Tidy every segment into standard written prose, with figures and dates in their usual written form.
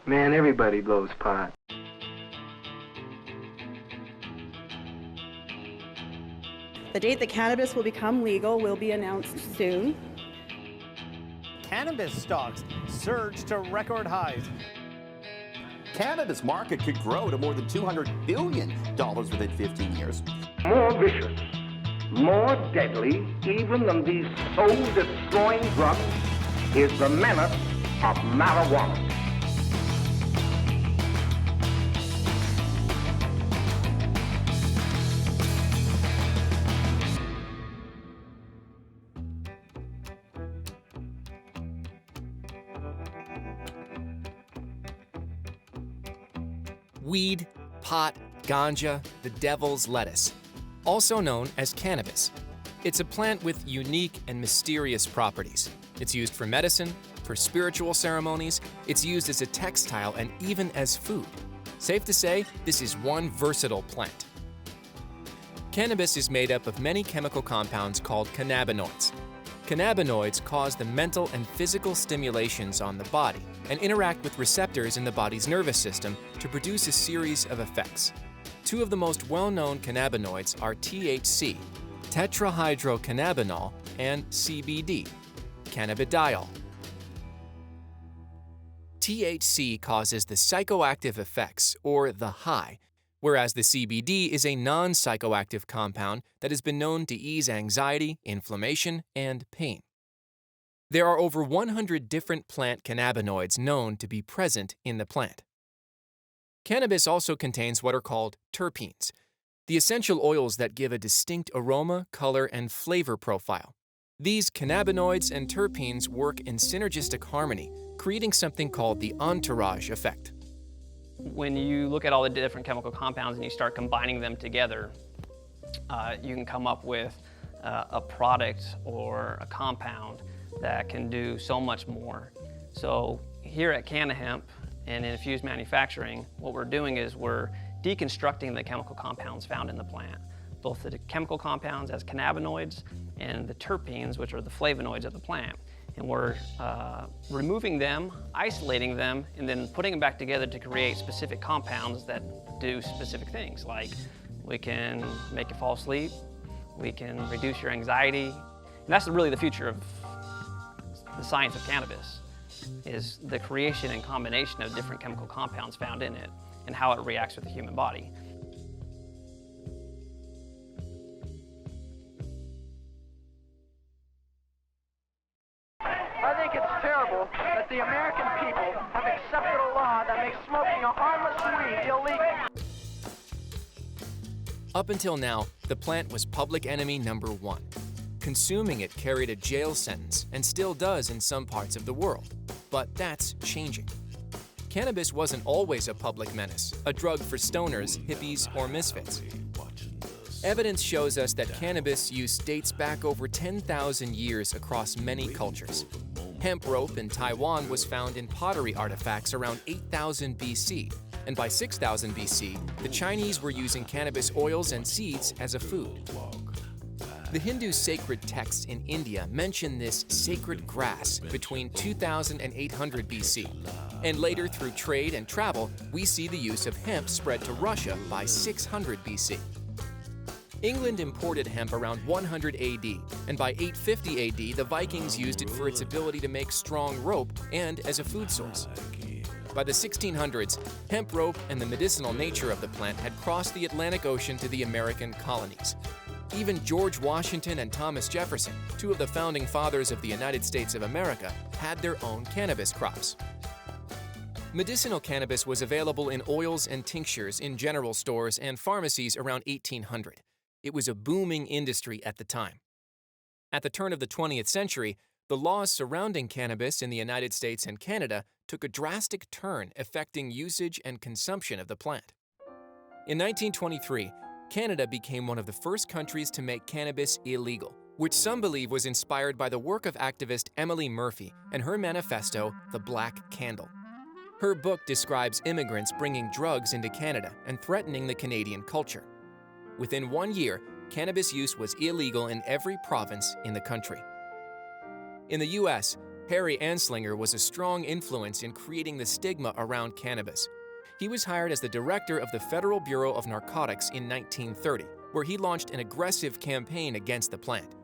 Man, everybody blows pot. The date that cannabis will become legal will be announced soon. Cannabis stocks surged to record highs. Canada's market could grow to more than $200 billion within 15 years. More vicious, more deadly, even than these soul-destroying drugs, is the menace of marijuana. Weed, pot, ganja, the devil's lettuce, also known as cannabis. It's a plant with unique and mysterious properties. It's used for medicine, for spiritual ceremonies, it's used as a textile, and even as food. Safe to say, this is one versatile plant. Cannabis is made up of many chemical compounds called cannabinoids. Cannabinoids cause the mental and physical stimulations on the body and interact with receptors in the body's nervous system to produce a series of effects. Two of the most well-known cannabinoids are THC, tetrahydrocannabinol, and CBD, cannabidiol. THC causes the psychoactive effects, or the high, whereas the CBD is a non-psychoactive compound that has been known to ease anxiety, inflammation, and pain. There are over 100 different plant cannabinoids known to be present in the plant. Cannabis also contains what are called terpenes, the essential oils that give a distinct aroma, color, and flavor profile. These cannabinoids and terpenes work in synergistic harmony, creating something called the entourage effect. When you look at all the different chemical compounds and you start combining them together, you can come up with a product or a compound that can do so much more. So here at CannaHemp and in Infused Manufacturing, what we're doing is we're deconstructing the chemical compounds found in the plant, both the chemical compounds as cannabinoids and the terpenes, which are the flavonoids of the plant. And we're removing them, isolating them, and then putting them back together to create specific compounds that do specific things. Like we can make you fall asleep, we can reduce your anxiety. And that's really the future of the science of cannabis, is the creation and combination of different chemical compounds found in it and how it reacts with the human body. I think it's terrible that the American people have accepted a law that makes smoking a harmless weed illegal. Up until now, the plant was public enemy number one. Consuming it carried a jail sentence and still does in some parts of the world. But that's changing. Cannabis wasn't always a public menace, a drug for stoners, hippies, or misfits. Evidence shows us that cannabis use dates back over 10,000 years across many cultures. Hemp rope in Taiwan was found in pottery artifacts around 8000 BC, and by 6000 BC, the Chinese were using cannabis oils and seeds as a food. The Hindu sacred texts in India mention this sacred grass between 2000 and 800 BC, and later through trade and travel, we see the use of hemp spread to Russia by 600 BC. England imported hemp around 100 AD, and by 850 AD, the Vikings used it for its ability to make strong rope and as a food source. By the 1600s, hemp rope and the medicinal nature of the plant had crossed the Atlantic Ocean to the American colonies. Even George Washington and Thomas Jefferson, two of the founding fathers of the United States of America, had their own cannabis crops. Medicinal cannabis was available in oils and tinctures in general stores and pharmacies around 1800. It was a booming industry at the time. At the turn of the 20th century, the laws surrounding cannabis in the United States and Canada took a drastic turn affecting usage and consumption of the plant. In 1923, Canada became one of the first countries to make cannabis illegal, which some believe was inspired by the work of activist Emily Murphy and her manifesto, The Black Candle. Her book describes immigrants bringing drugs into Canada and threatening the Canadian culture. Within 1 year, cannabis use was illegal in every province in the country. In the U.S., Harry Anslinger was a strong influence in creating the stigma around cannabis. He was hired as the director of the Federal Bureau of Narcotics in 1930, where he launched an aggressive campaign against the plant.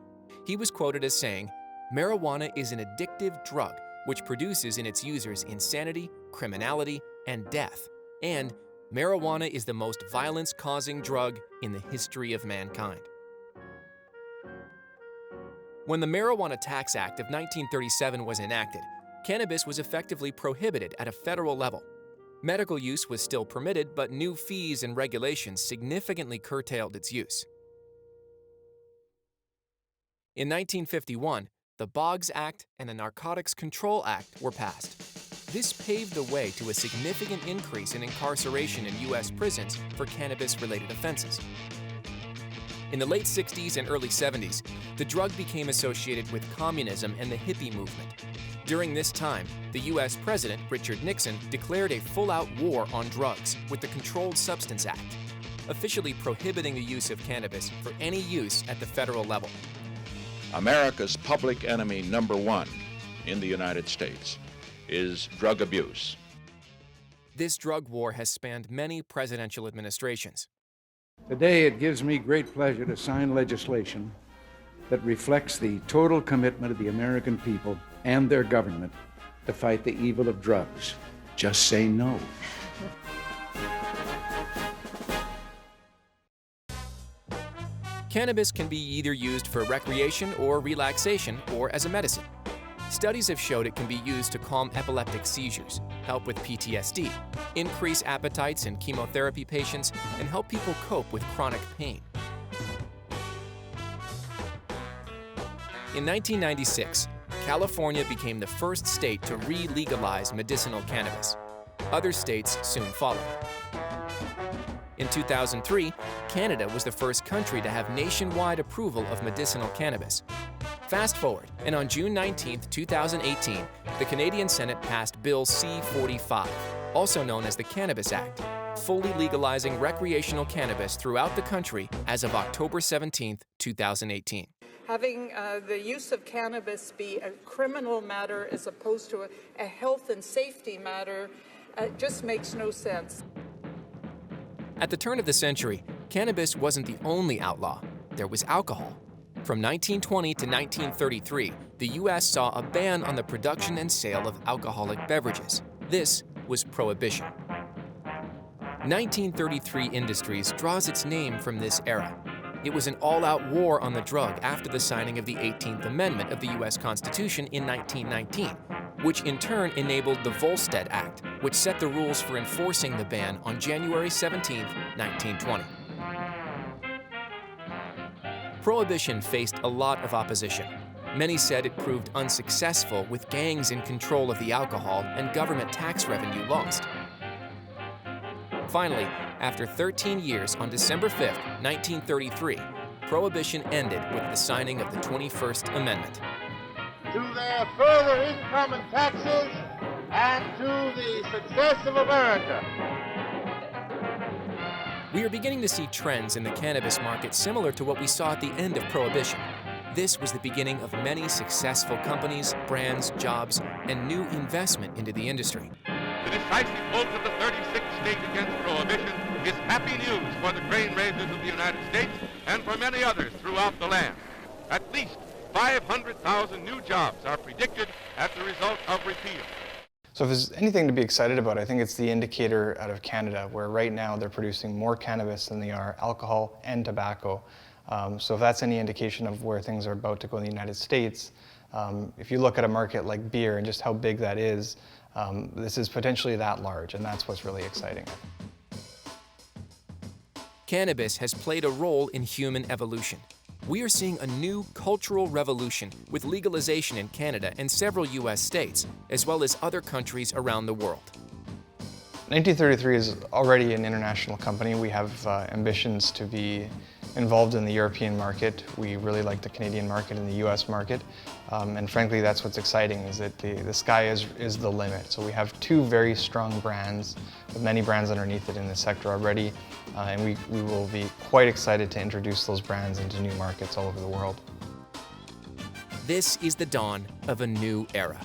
He was quoted as saying, "Marijuana is an addictive drug which produces in its users insanity, criminality, and death. And marijuana is the most violence-causing drug in the history of mankind." When the Marijuana Tax Act of 1937 was enacted, cannabis was effectively prohibited at a federal level. Medical use was still permitted, but new fees and regulations significantly curtailed its use. In 1951, the Boggs Act and the Narcotics Control Act were passed. This paved the way to a significant increase in incarceration in U.S. prisons for cannabis-related offenses. In the late 60s and early 70s, the drug became associated with communism and the hippie movement. During this time, the U.S. President, Richard Nixon, declared a full-out war on drugs with the Controlled Substance Act, officially prohibiting the use of cannabis for any use at the federal level. America's public enemy number one in the United States is drug abuse. This drug war has spanned many presidential administrations. Today, it gives me great pleasure to sign legislation that reflects the total commitment of the American people and their government to fight the evil of drugs. Just say no. Cannabis can be either used for recreation or relaxation or as a medicine. Studies have showed it can be used to calm epileptic seizures, help with PTSD, increase appetites in chemotherapy patients, and help people cope with chronic pain. In 1996, California became the first state to re-legalize medicinal cannabis. Other states soon followed. In 2003, Canada was the first country to have nationwide approval of medicinal cannabis. Fast forward, and on June 19, 2018, the Canadian Senate passed Bill C-45, also known as the Cannabis Act, fully legalizing recreational cannabis throughout the country as of October 17, 2018. Having the use of cannabis be a criminal matter as opposed to a health and safety matter just makes no sense. At the turn of the century, cannabis wasn't the only outlaw. There was alcohol. From 1920 to 1933, the U.S. saw a ban on the production and sale of alcoholic beverages. This was Prohibition. 1933 Industries draws its name from this era. It was an all-out war on the drug after the signing of the 18th Amendment of the U.S. Constitution in 1919, which in turn enabled the Volstead Act, which set the rules for enforcing the ban on January 17, 1920. Prohibition faced a lot of opposition. Many said it proved unsuccessful with gangs in control of the alcohol and government tax revenue lost. Finally, after 13 years on December 5, 1933, Prohibition ended with the signing of the 21st Amendment. To their further income and taxes, and to the success of America. We are beginning to see trends in the cannabis market similar to what we saw at the end of Prohibition. This was the beginning of many successful companies, brands, jobs, and new investment into the industry. The decisive vote of the 36th state against Prohibition is happy news for the grain raisers of the United States and for many others throughout the land. At least 500,000 new jobs are predicted as the result of repeal. So if there's anything to be excited about, I think it's the indicator out of Canada, where right now they're producing more cannabis than they are alcohol and tobacco. So if that's any indication of where things are about to go in the United States, if you look at a market like beer and just how big that is, this is potentially that large, and that's what's really exciting. Cannabis has played a role in human evolution. We are seeing a new cultural revolution with legalization in Canada and several U.S. states, as well as other countries around the world. 1933 is already an international company. We have ambitions to be involved in the European market. We really like the Canadian market and the U.S. market. And frankly, that's what's exciting, is that the sky is the limit. So we have two very strong brands, with many brands underneath it in the sector already. And we will be quite excited to introduce those brands into new markets all over the world. This is the dawn of a new era.